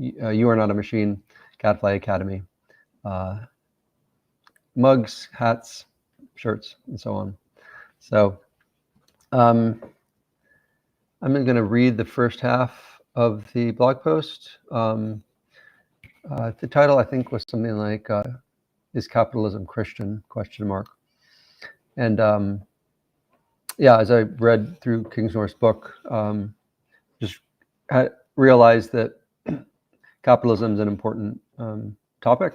You Are Not a Machine, Gadfly Academy, mugs, hats, shirts, and so on. So I'm going to read the first half of the blog post. The title, I think, was something like, is capitalism Christian? ? And yeah, as I read through Kingsnorth's book, just realized that capitalism is an important topic.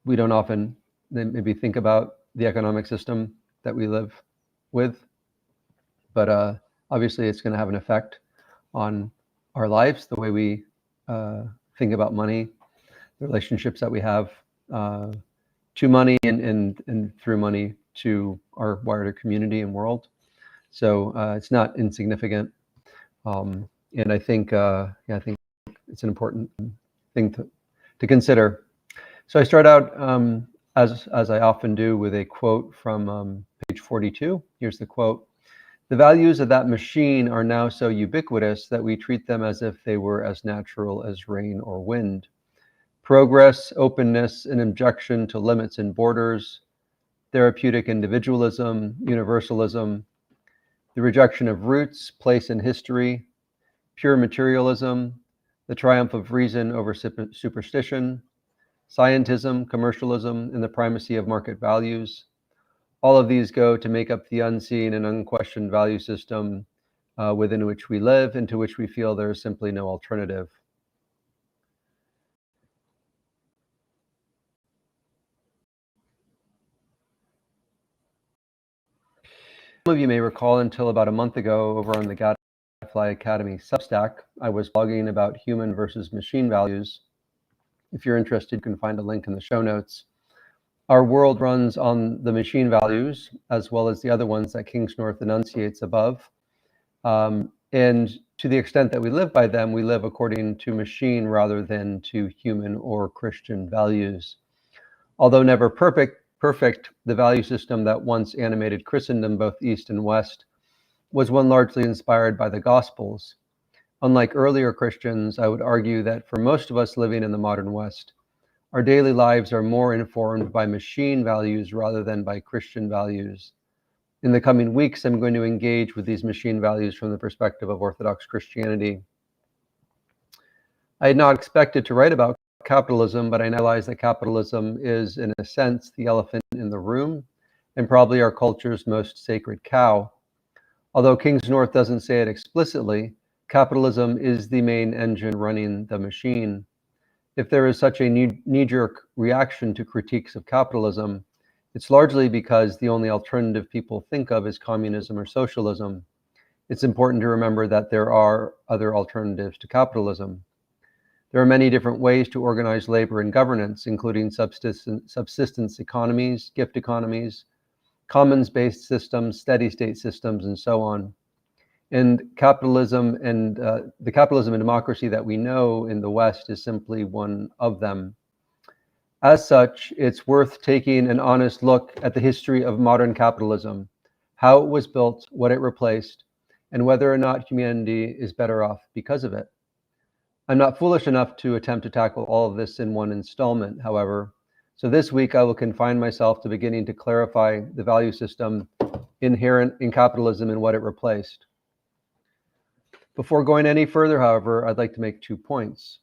We don't often maybe think about the economic system that we live with, but obviously it's going to have an effect on our lives, the way we think about money, the relationships that we have to money and through money to our wider community and world. So it's not insignificant, and I think I think it's an important thing to consider. So I start out as I often do with a quote from page 42. Here's the quote: "The values of that machine are now so ubiquitous that we treat them as if they were as natural as rain or wind. Progress, openness, an objection to limits and borders, therapeutic individualism, universalism, the rejection of roots, place, and history, pure materialism, the triumph of reason over superstition, scientism, commercialism, and the primacy of market values. All of these go to make up the unseen and unquestioned value system within which we live and to which we feel there is simply no alternative." Some of you may recall until about a month ago over on the Gadfly Academy Substack, I was blogging about human versus machine values. If you're interested, you can find a link in the show notes. Our world runs on the machine values as well as the other ones that Kingsnorth enunciates above. And to the extent that we live by them, we live according to machine rather than to human or Christian values. Although never perfect, the value system that once animated Christendom, both East and West, was one largely inspired by the Gospels. Unlike earlier Christians, I would argue that for most of us living in the modern West, our daily lives are more informed by machine values rather than by Christian values. In the coming weeks, I'm going to engage with these machine values from the perspective of Orthodox Christianity. I had not expected to write about capitalism, but I now realize that capitalism is, in a sense, the elephant in the room and probably our culture's most sacred cow. Although Kingsnorth doesn't say it explicitly, capitalism is the main engine running the machine. If there is such a knee-jerk reaction to critiques of capitalism, it's largely because the only alternative people think of is communism or socialism. It's important to remember that there are other alternatives to capitalism. There are many different ways to organize labor and governance, including subsistence economies, gift economies, commons-based systems, steady-state systems, and so on. And capitalism and the capitalism and democracy that we know in the West is simply one of them. As such, it's worth taking an honest look at the history of modern capitalism, how it was built, what it replaced, and whether or not humanity is better off because of it. I'm not foolish enough to attempt to tackle all of this in one installment, however, so this week I will confine myself to beginning to clarify the value system inherent in capitalism and what it replaced. Before going any further, however, I'd like to make 2 points.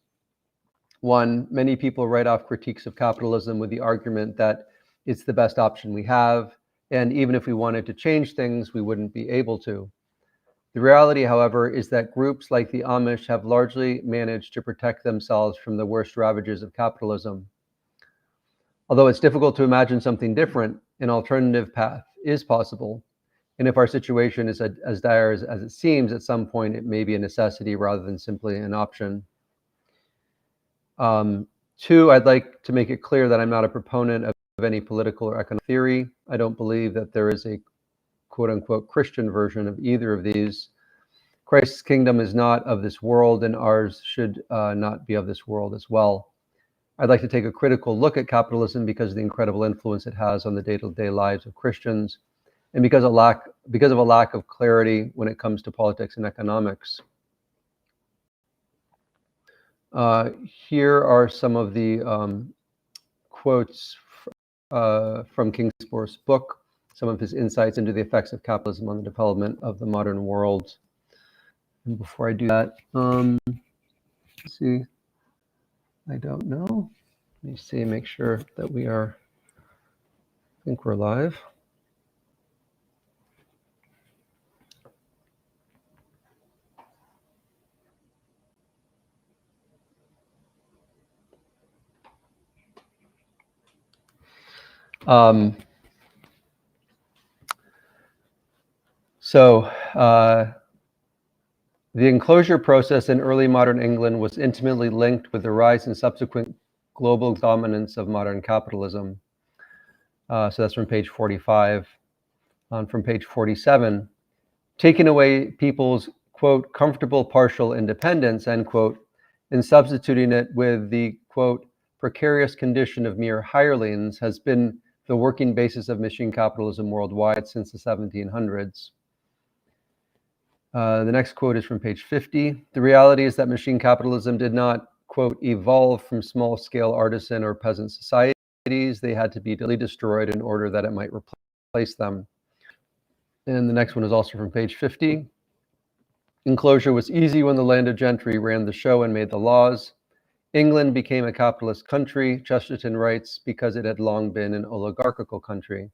One, many people write off critiques of capitalism with the argument that it's the best option we have, and even if we wanted to change things, we wouldn't be able to. The reality, however, is that groups like the Amish have largely managed to protect themselves from the worst ravages of capitalism. Although it's difficult to imagine something different, an alternative path is possible. And if our situation is as dire as it seems, at some point it may be a necessity rather than simply an option. 2, I'd like to make it clear that I'm not a proponent of any political or economic theory. I don't believe that there is a quote-unquote Christian version of either of these. Christ's kingdom is not of this world, and ours should not be of this world as well. I'd like to take a critical look at capitalism because of the incredible influence it has on the day-to-day lives of Christians, and because of a lack of clarity when it comes to politics and economics. Here are some of the quotes from Kingsnorth's book, some of his insights into the effects of capitalism on the development of the modern world. And before I do that, let's see, I don't know. Let me see, make sure that we are, I think we're live. The enclosure process in early modern England was intimately linked with the rise and subsequent global dominance of modern capitalism. So that's from page 45. From page 47, taking away people's, quote, comfortable partial independence, end quote, and substituting it with the, quote, precarious condition of mere hirelings has been the working basis of machine capitalism worldwide since the 1700s. The next quote is from page 50. The reality is that machine capitalism did not, quote, evolve from small-scale artisan or peasant societies. They had to be destroyed in order that it might replace them. And the next one is also from page 50. Enclosure was easy when the landed gentry ran the show and made the laws. England became a capitalist country, Chesterton writes, because it had long been an oligarchical country.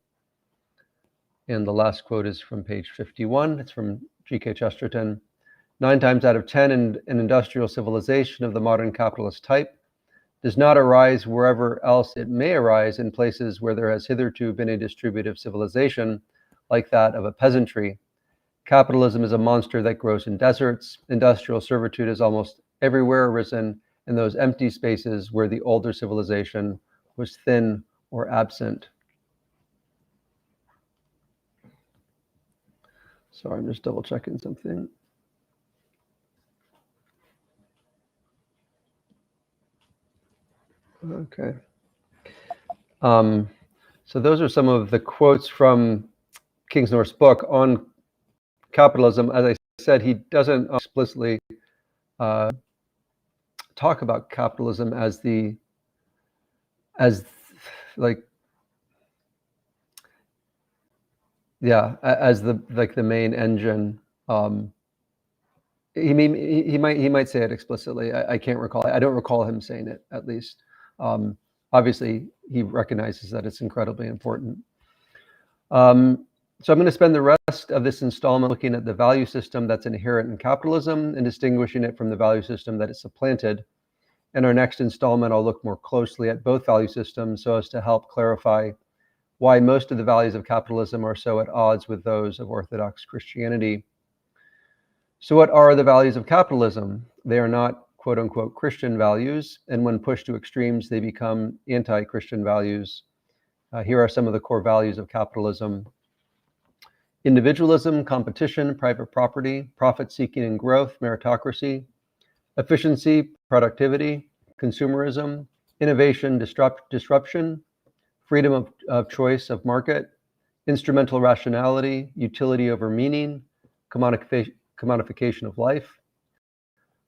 And the last quote is from page 51. It's from G.K. Chesterton. 9 times out of 10, an industrial civilization of the modern capitalist type does not arise wherever else it may arise in places where there has hitherto been a distributive civilization, like that of a peasantry. Capitalism is a monster that grows in deserts. Industrial servitude has almost everywhere arisen in those empty spaces where the older civilization was thin or absent. Sorry, I'm just double checking something. Okay. So those are some of the quotes from Kingsnorth's book on capitalism. As I said, he doesn't explicitly talk about capitalism as the main engine. He might say it explicitly. I can't recall. I don't recall him saying it, at least. Obviously, he recognizes that it's incredibly important. So I'm going to spend the rest of this installment looking at the value system that's inherent in capitalism and distinguishing it from the value system that it supplanted. In our next installment, I'll look more closely at both value systems so as to help clarify why most of the values of capitalism are so at odds with those of Orthodox Christianity. So what are the values of capitalism? They are not quote unquote Christian values, and when pushed to extremes, they become anti-Christian values. Here are some of the core values of capitalism. Individualism, competition, private property, profit-seeking and growth, meritocracy, efficiency, productivity, consumerism, innovation, disruption, freedom of choice of market, instrumental rationality, utility over meaning, commodification of life,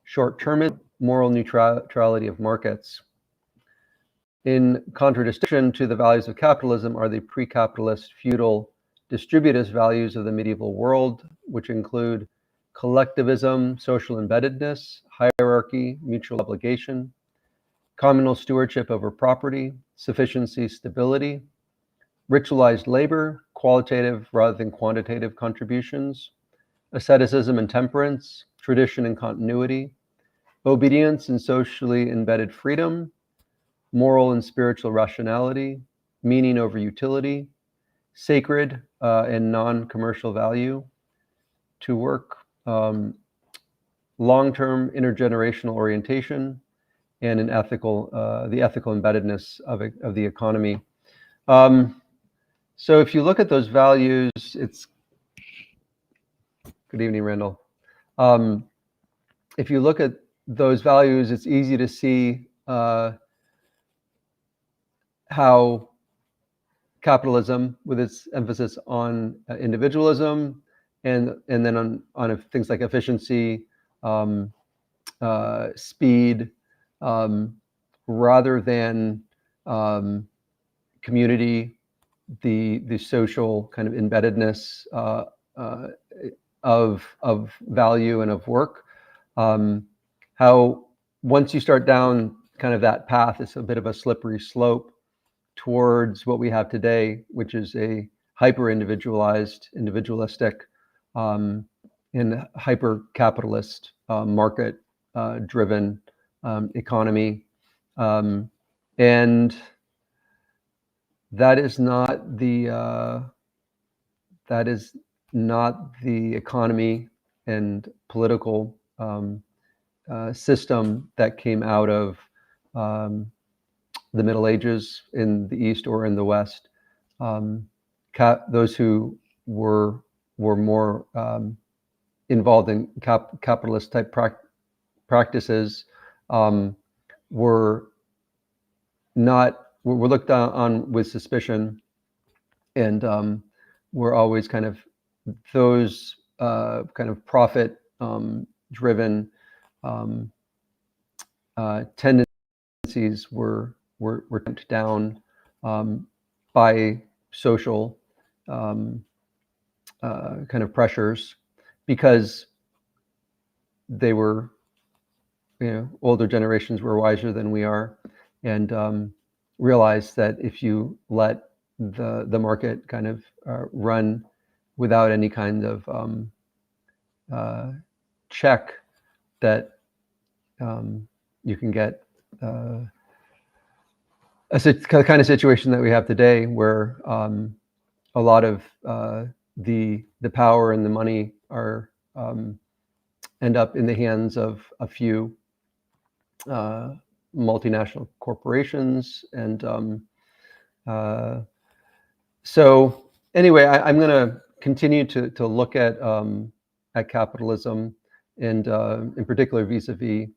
short-termism, moral neutrality of markets. In contradistinction to the values of capitalism are the pre-capitalist, feudal, distributist values of the medieval world, which include collectivism, social embeddedness, hierarchy, mutual obligation, communal stewardship over property, sufficiency, stability, ritualized labor, qualitative rather than quantitative contributions, asceticism and temperance, tradition and continuity, obedience and socially embedded freedom, moral and spiritual rationality, meaning over utility, sacred and non-commercial value to work, long-term intergenerational orientation, and the ethical embeddedness of the economy. So if you look at those values, it's good evening, Randall. If you look at those values, it's easy to see how capitalism, with its emphasis on individualism and then on things like efficiency, speed, rather than community, the social kind of embeddedness of value and of work. How once you start down kind of that path, it's a bit of a slippery slope towards what we have today, which is a hyper-individualized, individualistic, and hyper-capitalist market-driven economy, and that is not the economy and political system that came out of the Middle Ages in the East or in the West. Those who were more involved in capitalist type practices were looked on with suspicion, and were always kind of those kind of profit driven tendencies were tamped down by social kind of pressures, because they were, older generations were wiser than we are, and realized that if you let the market kind of run without any kind of check, that you can get a kind of situation that we have today, where a lot of the power and the money are end up in the hands of a few multinational corporations, and so anyway, I'm going to continue to look at capitalism, and in particular vis-a-vis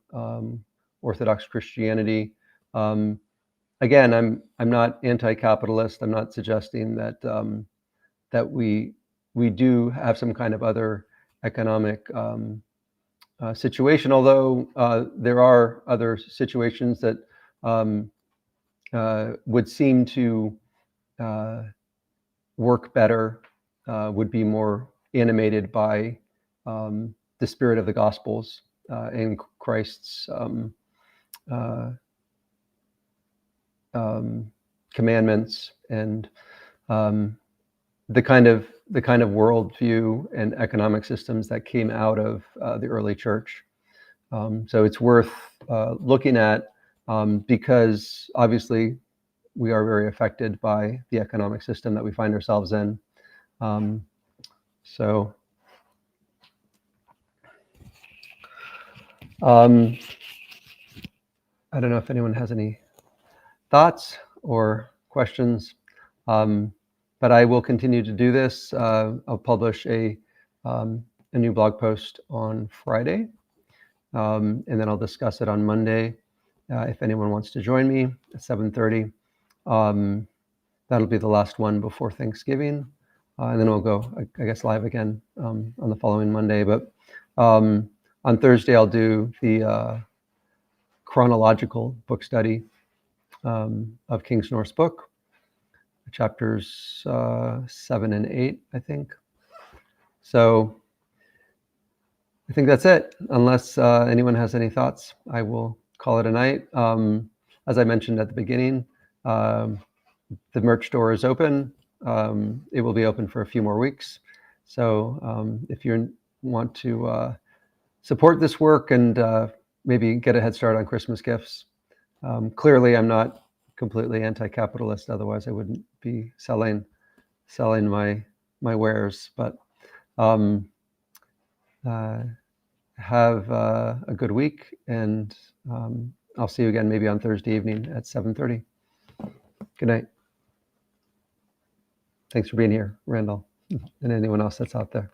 Orthodox Christianity. Again, I'm not anti-capitalist. I'm not suggesting that that we do have some kind of other economic situation, although there are other situations that would seem to work better, would be more animated by the spirit of the Gospels and Christ's commandments, and the kind of worldview and economic systems that came out of the early church. So it's worth looking at, because obviously we are very affected by the economic system that we find ourselves in. So I don't know if anyone has any thoughts or questions, but I will continue to do this. I'll publish a new blog post on Friday, and then I'll discuss it on Monday. If anyone wants to join me at 7:30, that'll be the last one before Thanksgiving, and then we'll go, I guess, live again on the following Monday. But on Thursday, I'll do the chronological book study of Kingsnorth's book, chapters 7 and 8, I think. So I think that's it. Unless anyone has any thoughts, I will call it a night. As I mentioned at the beginning, the merch store is open. It will be open for a few more weeks. So if you want to support this work and maybe get a head start on Christmas gifts, clearly I'm not completely anti-capitalist, otherwise I wouldn't be selling my wares. But have a good week, and I'll see you again maybe on Thursday evening at 7:30. Good night. Thanks for being here, Randall, and anyone else that's out there.